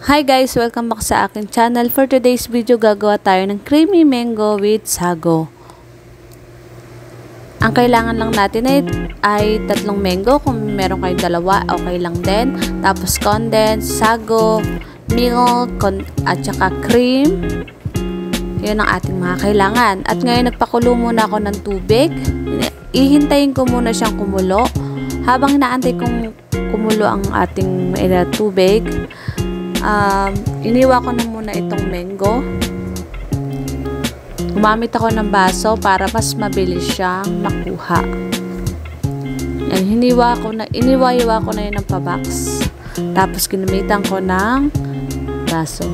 Hi guys! Welcome back sa aking channel. For today's video, gagawa tayo ng creamy mango with sago. Ang kailangan lang natin ay 3 mango. Kung meron kayong dalawa, okay lang din. Tapos condensed, sago, milk, at saka cream. Yun ang ating mga kailangan. At ngayon, nagpakulo muna ako ng tubig. Ihintayin ko muna siyang kumulo. Habang inaantay kong kumulo ang ating tubig, iniwa ko na muna itong mango. Gumamit ako ng baso para mas mabilis siyang makuha. Yan, iniwa ko na yun ng pabox. Tapos ginamitan ko ng baso.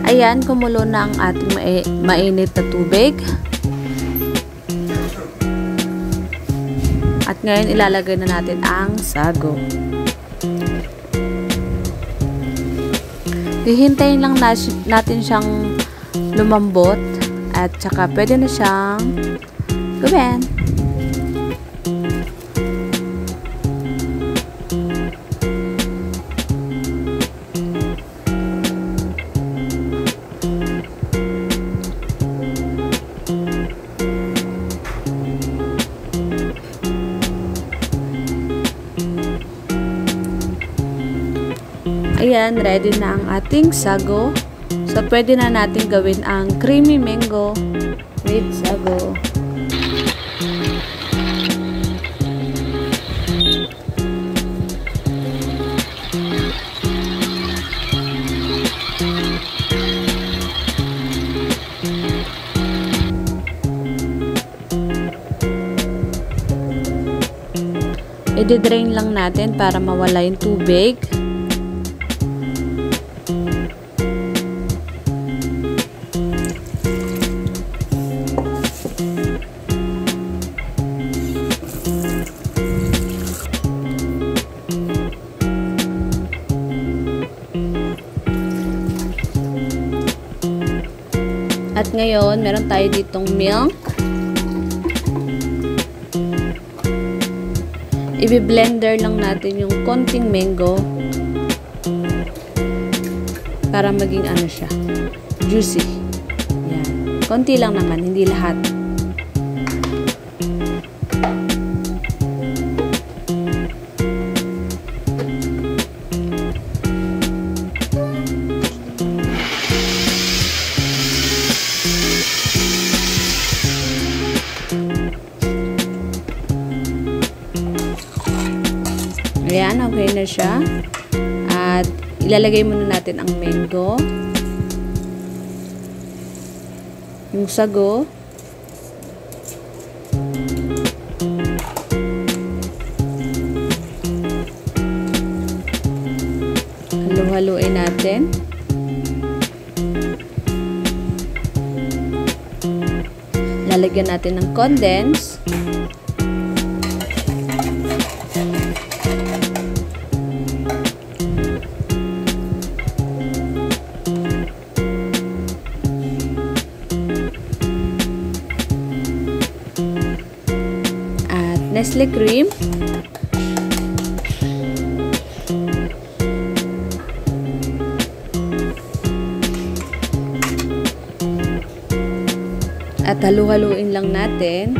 Ayan, kumulo na ang ating mainit na tubig. At ngayon, ilalagay na natin ang sago. Hihintayin lang natin siyang lumambot at saka pwede na siyang gawin. Ayan, ready na ang ating sago. So, pwede na natin gawin ang creamy mango with sago. I-drain lang natin para mawala yung tubig. At ngayon, meron tayo ditong milk. I-blender lang natin yung konting mango para maging ano siya, juicy. Yan. Konti lang naman, hindi lahat. Ayan, okay na siya. At ilalagay muna natin ang mango, yung sago, halu-haluin natin. Lalagyan natin ng condensed. Nestle cream. At halu-haluin lang natin.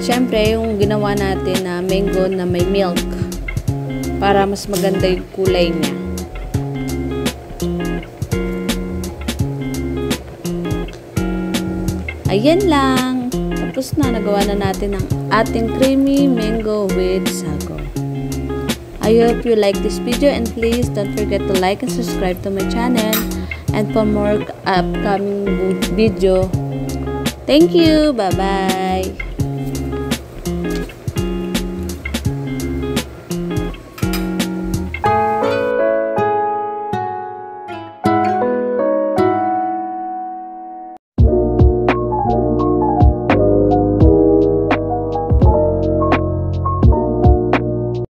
Siyempre, yung ginawa natin na mango na may milk para mas maganda yung kulay niya. Ayan lang. Tapos na, nagawa na natin ang ating creamy mango with sago. I hope you like this video and please don't forget to like and subscribe to my channel and for more upcoming video. Thank you. Bye-bye.